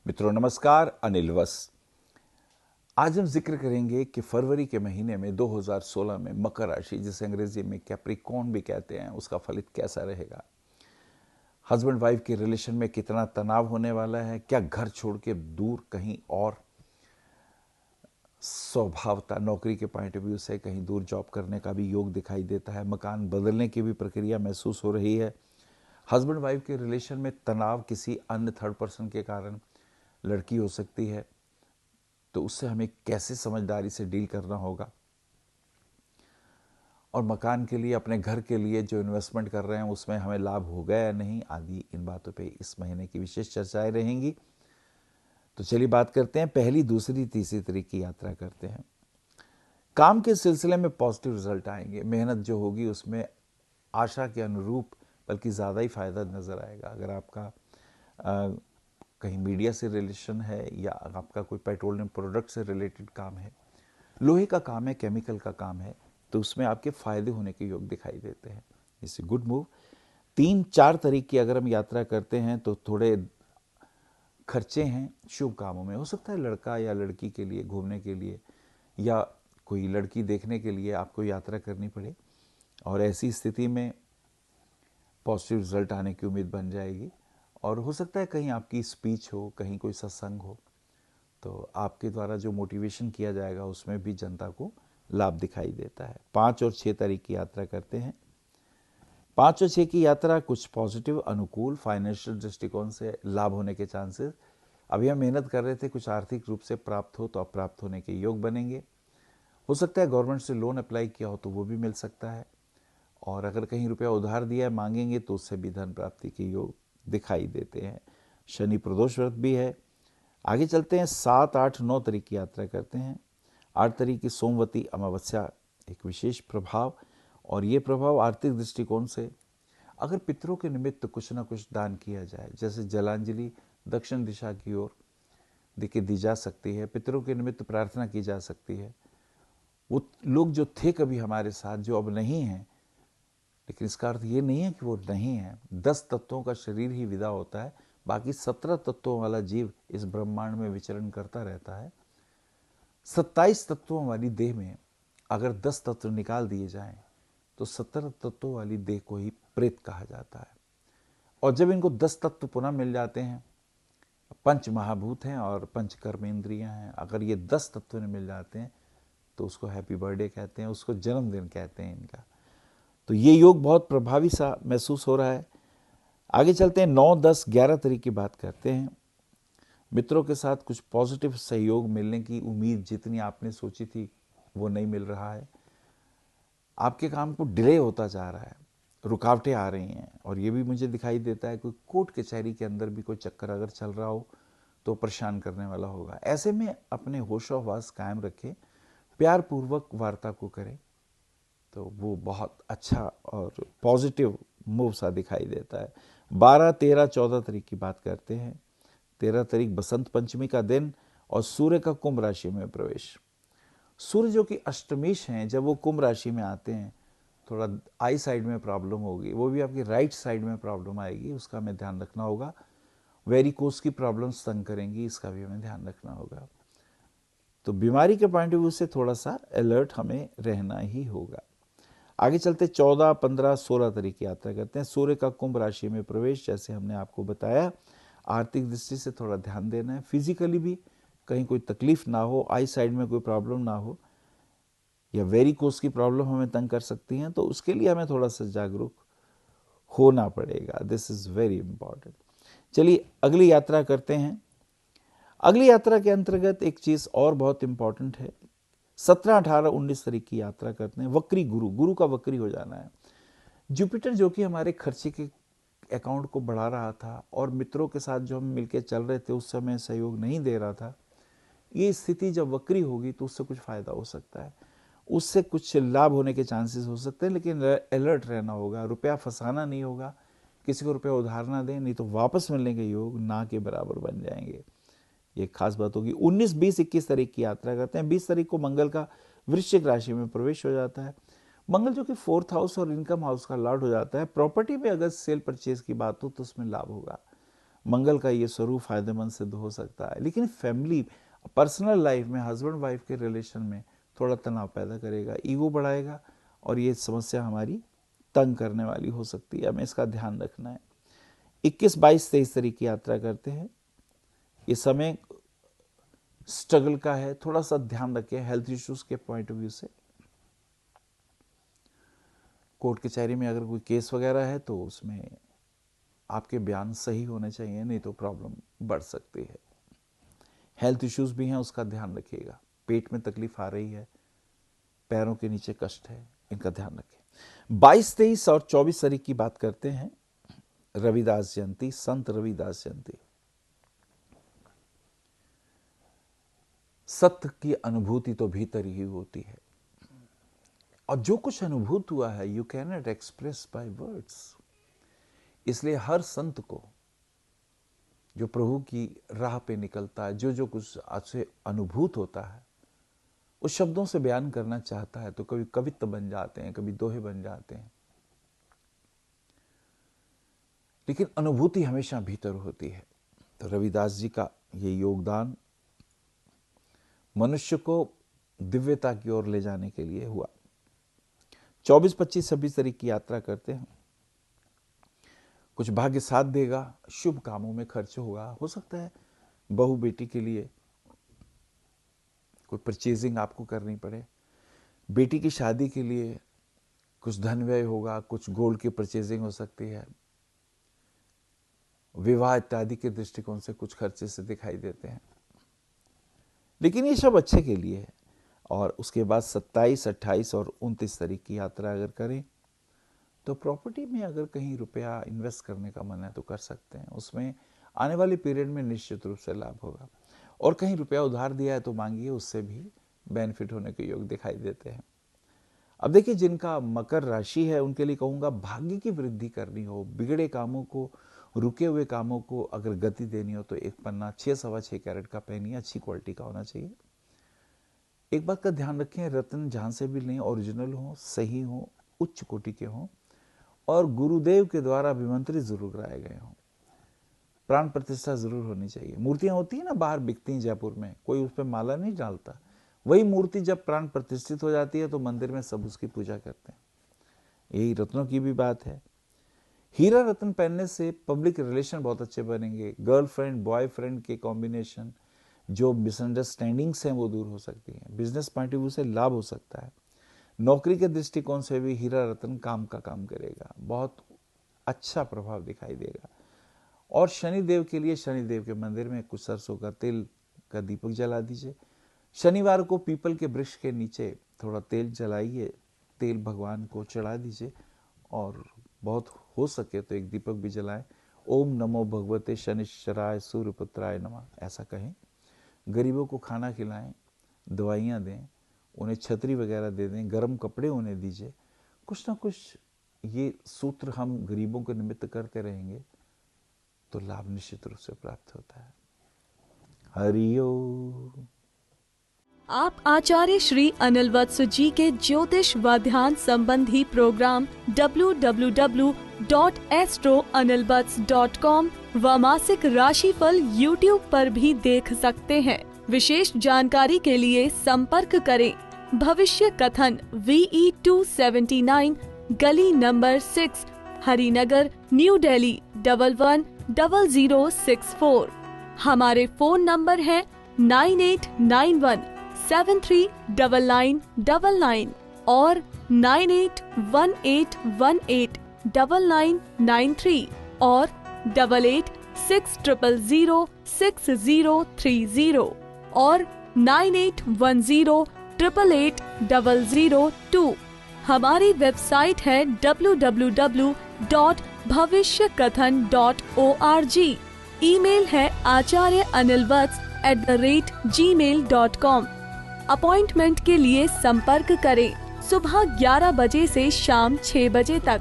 मित्रों नमस्कार, अनिल वस। आज हम जिक्र करेंगे कि फरवरी के महीने में 2016 में मकर राशि, जिसे अंग्रेजी में कैप्रिकॉर्न भी कहते हैं, उसका फलित कैसा रहेगा। हस्बैंड वाइफ के रिलेशन में कितना तनाव होने वाला है, क्या घर छोड़ के दूर कहीं और स्वभावता नौकरी के पॉइंट ऑफ व्यू से कहीं दूर जॉब करने का भी योग दिखाई देता है। मकान बदलने की भी प्रक्रिया महसूस हो रही है। हस्बैंड वाइफ के रिलेशन में तनाव किसी अन्य थर्ड पर्सन के कारण, लड़की हो सकती है, तो उससे हमें कैसे समझदारी से डील करना होगा। और मकान के लिए, अपने घर के लिए जो इन्वेस्टमेंट कर रहे हैं उसमें हमें लाभ होगा या नहीं, आदि इन बातों पे इस महीने की विशेष चर्चाएं रहेंगी। तो चलिए बात करते हैं। पहली, दूसरी, तीसरी तारीख की यात्रा करते हैं। काम के सिलसिले में पॉजिटिव रिजल्ट आएंगे। मेहनत जो होगी उसमें आशा के अनुरूप बल्कि ज़्यादा ही फायदा नज़र आएगा। अगर आपका कहीं मीडिया से रिलेशन है या आपका कोई पेट्रोलियम प्रोडक्ट से रिलेटेड काम है, लोहे का काम है, केमिकल का काम है, तो उसमें आपके फायदे होने के योग दिखाई देते हैं। It's good move. 3-4 तारीख की अगर हम यात्रा करते हैं तो थोड़े खर्चे हैं शुभ कामों में। हो सकता है लड़का या लड़की के लिए घूमने के लिए या कोई लड़की देखने के लिए आपको यात्रा करनी पड़े, और ऐसी स्थिति में पॉजिटिव रिजल्ट आने की उम्मीद बन जाएगी। और हो सकता है कहीं आपकी स्पीच हो, कहीं कोई सत्संग हो, तो आपके द्वारा जो मोटिवेशन किया जाएगा उसमें भी जनता को लाभ दिखाई देता है। 5 और 6 तारीख की यात्रा करते हैं। 5 और 6 की यात्रा कुछ पॉजिटिव, अनुकूल, फाइनेंशियल दृष्टिकोण से लाभ होने के चांसेस। अभी हम मेहनत कर रहे थे, कुछ आर्थिक रूप से प्राप्त हो तो अब प्राप्त होने के योग बनेंगे। हो सकता है गवर्नमेंट से लोन अप्लाई किया हो तो वो भी मिल सकता है, और अगर कहीं रुपया उधार दिया है, मांगेंगे तो उससे भी धन प्राप्ति के योग दिखाई देते हैं। शनि प्रदोष व्रत भी है। आगे चलते हैं। 7, 8, 9 तारीख की यात्रा करते हैं। 8 तारीख की सोमवती अमावस्या एक विशेष प्रभाव, और ये प्रभाव आर्थिक दृष्टिकोण से, अगर पितरों के निमित्त कुछ ना कुछ दान किया जाए, जैसे जलांजलि दक्षिण दिशा की ओर देखिए दी जा सकती है, पितरों के निमित्त प्रार्थना की जा सकती है। वो लोग जो थे कभी हमारे साथ, जो अब नहीं हैं, लेकिन इसका अर्थ ये नहीं है कि वो नहीं है। 10 तत्वों का शरीर ही विदा होता है, बाकी 17 तत्वों वाला जीव इस ब्रह्मांड में विचरण करता रहता है। 27 तत्वों वाली देह में अगर 10 तत्व निकाल दिए जाएं तो 17 तत्वों वाली देह को ही प्रेत कहा जाता है। और जब इनको 10 तत्व पुनः मिल जाते हैं, पंच महाभूत हैं और पंच कर्मेंद्रियां हैं, अगर ये 10 तत्व मिल जाते हैं तो उसको हैप्पी बर्थडे कहते हैं, उसको जन्मदिन कहते हैं इनका। तो ये योग बहुत प्रभावी सा महसूस हो रहा है। आगे चलते हैं। 9, 10, 11 तारीख की बात करते हैं। मित्रों के साथ कुछ पॉजिटिव सहयोग मिलने की उम्मीद जितनी आपने सोची थी वो नहीं मिल रहा है। आपके काम को डिले होता जा रहा है, रुकावटें आ रही हैं, और ये भी मुझे दिखाई देता है कोई कोर्ट कचहरी के अंदर भी कोई चक्कर अगर चल रहा हो तो परेशान करने वाला होगा। ऐसे में अपने होशोहवास कायम रखें, प्यार पूर्वक वार्ता को करें, तो वो बहुत अच्छा और पॉजिटिव मूव सा दिखाई देता है। 12, 13, 14 तारीख की बात करते हैं। 13 तारीख बसंत पंचमी का दिन और सूर्य का कुंभ राशि में प्रवेश। सूर्य जो कि अष्टमेश हैं, जब वो कुंभ राशि में आते हैं, थोड़ा आई साइड में प्रॉब्लम होगी, वो भी आपकी राइट साइड में प्रॉब्लम आएगी, उसका हमें ध्यान रखना होगा। वेरिकोस की प्रॉब्लम्स तंग करेंगी, इसका भी हमें ध्यान रखना होगा। तो बीमारी के पॉइंट ऑफ व्यू से थोड़ा सा अलर्ट हमें रहना ही होगा। आगे चलते 14, 15, 16 तारीख की यात्रा करते हैं। सूर्य का कुंभ राशि में प्रवेश, जैसे हमने आपको बताया, आर्थिक दृष्टि से थोड़ा ध्यान देना है। फिजिकली भी कहीं कोई तकलीफ ना हो, आई साइड में कोई प्रॉब्लम ना हो, या वेरिकोस की प्रॉब्लम हमें तंग कर सकती हैं, तो उसके लिए हमें थोड़ा सा जागरूक होना पड़ेगा। This is very important. चलिए अगली यात्रा करते हैं। अगली यात्रा के अंतर्गत एक चीज और बहुत इंपॉर्टेंट है। 17, 18, 19 तारीख की यात्रा करते हैं। वक्री गुरु, गुरु का वक्री हो जाना है। जुपिटर जो कि हमारे खर्चे के अकाउंट को बढ़ा रहा था और मित्रों के साथ जो हम मिलकर चल रहे थे उस समय सहयोग नहीं दे रहा था, ये स्थिति जब वक्री होगी तो उससे कुछ फायदा हो सकता है, उससे कुछ लाभ होने के चांसेस हो सकते हैं, लेकिन अलर्ट रहना होगा। रुपया फंसाना नहीं होगा, किसी को रुपया उधार ना दें, नहीं तो वापस मिलने के योग ना के बराबर बन जाएंगे। ये खास बात होगी। 19, 20, 21 तारीख की यात्रा करते हैं। 20 तारीख को मंगल का वृश्चिक राशि में प्रवेश हो जाता है। मंगल जो कि 4th हाउस और इनकम हाउस का लॉर्ड हो जाता है। प्रॉपर्टी में अगर सेल परचेज की बात हो तो उसमें लाभ होगा। मंगल का ये स्वरूप फायदेमंद सिद्ध हो सकता है, लेकिन फैमिली पर्सनल लाइफ में हस्बैंड वाइफ के रिलेशन में थोड़ा तनाव पैदा करेगा, ईगो बढ़ाएगा और ये समस्या हमारी तंग करने वाली हो सकती है। हमें इसका ध्यान रखना है। 21, 22, 23 तारीख की यात्रा करते हैं। ये समय स्ट्रगल का है, थोड़ा सा ध्यान रखें हेल्थ इश्यूज के पॉइंट ऑफ व्यू से। कोर्ट कचहरी में अगर कोई केस वगैरह है तो उसमें आपके बयान सही होने चाहिए, नहीं तो प्रॉब्लम बढ़ सकती है। हेल्थ इश्यूज भी हैं, उसका ध्यान रखिएगा। पेट में तकलीफ आ रही है, पैरों के नीचे कष्ट है, इनका ध्यान रखें। 22, 23 और 24 तारीख की बात करते हैं। रविदास जयंती, संत रविदास जयंती। सत्य की अनुभूति तो भीतर ही होती है, और जो कुछ अनुभूत हुआ है you can not express by words. इसलिए हर संत को जो प्रभु की राह पे निकलता है, जो कुछ आपसे अनुभूत होता है, उस शब्दों से बयान करना चाहता है तो कभी कवित्व बन जाते हैं, कभी दोहे बन जाते हैं, लेकिन अनुभूति हमेशा भीतर होती है। तो रविदास जी का ये योगदान मनुष्य को दिव्यता की ओर ले जाने के लिए हुआ। 24, 25, 26 तारीख की यात्रा करते हैं। कुछ भाग्य साथ देगा, शुभ कामों में खर्च होगा। हो सकता है बहू बेटी के लिए कोई परचेजिंग आपको करनी पड़े, बेटी की शादी के लिए कुछ धन व्यय होगा, कुछ गोल्ड की परचेजिंग हो सकती है, विवाह इत्यादि के दृष्टिकोण से कुछ खर्चे से दिखाई देते हैं, लेकिन ये सब अच्छे के लिए है। और उसके बाद 27, 28 और 29 तारीख की यात्रा अगर करें तो प्रॉपर्टी में अगर कहीं रुपया इन्वेस्ट करने का मन है तो कर सकते हैं। उसमें आने वाले पीरियड में निश्चित रूप से लाभ होगा। और कहीं रुपया उधार दिया है तो मांगिए, उससे भी बेनिफिट होने के योग दिखाई देते हैं। अब देखिए, जिनका मकर राशि है उनके लिए कहूँगा भाग्य की वृद्धि करनी हो, बिगड़े कामों को, रुके हुए कामों को अगर गति देनी हो तो एक पन्ना 6 सवा 6 कैरेट का पहनिए, अच्छी क्वालिटी का होना चाहिए। एक बात का ध्यान रखें, रत्न जहाँ से भी लें ओरिजिनल हो, सही हो, उच्च कोटि के हों और गुरुदेव के द्वारा अभिमंत्रित जरूर कराए गए हों। प्राण प्रतिष्ठा जरूर होनी चाहिए। मूर्तियां होती है ना, बाहर बिकती हैं जयपुर में, कोई उस पर माला नहीं डालता। वही मूर्ति जब प्राण प्रतिष्ठित हो जाती है तो मंदिर में सब उसकी पूजा करते हैं। यही रत्नों की भी बात है। हीरा रत्न पहनने से पब्लिक रिलेशन बहुत अच्छे बनेंगे। गर्लफ्रेंड बॉयफ्रेंड के कॉम्बिनेशन, जो मिसअंडरस्टैंडिंग्स हैं वो दूर हो सकती हैं। बिजनेस पॉइंट ऑफ व्यू से लाभ हो सकता है। नौकरी के दृष्टिकोण से भी हीरा रत्न काम का काम करेगा, बहुत अच्छा प्रभाव दिखाई देगा। और शनिदेव के लिए शनिदेव के मंदिर में कुछ सरसों का तेल का दीपक जला दीजिए। शनिवार को पीपल के वृक्ष के नीचे थोड़ा तेल जलाइए, तेल भगवान को चढ़ा दीजिए और बहुत हो सके तो एक दीपक भी जलाएं। ओम नमो भगवते शनिश्चराय सूर्यपुत्राय नमः ऐसा कहें। गरीबों को खाना खिलाएं, दवाइयाँ दें, उन्हें छतरी वगैरह दे दें, गर्म कपड़े उन्हें दीजिए। कुछ ना कुछ ये सूत्र हम गरीबों के निमित्त करते रहेंगे तो लाभ निश्चित रूप से प्राप्त होता है। हरिओम। आप आचार्य श्री अनिल वत्स जी के ज्योतिष व ध्यान संबंधी प्रोग्राम www.astroanilvats.com व मासिक राशिफल YouTube पर भी देख सकते हैं। विशेष जानकारी के लिए संपर्क करें भविष्य कथन VE 279 गली नंबर 6 हरिनगर न्यू दिल्ली 110064। हमारे फोन नंबर है 9891739999 और 9818189993 और 8860006030 और 9810880002। हमारी वेबसाइट है www.bhavishyakathan.org। ईमेल है acharyaanilvats@gmail.com। अपॉइंटमेंट के लिए संपर्क करें सुबह 11 बजे से शाम 6 बजे तक।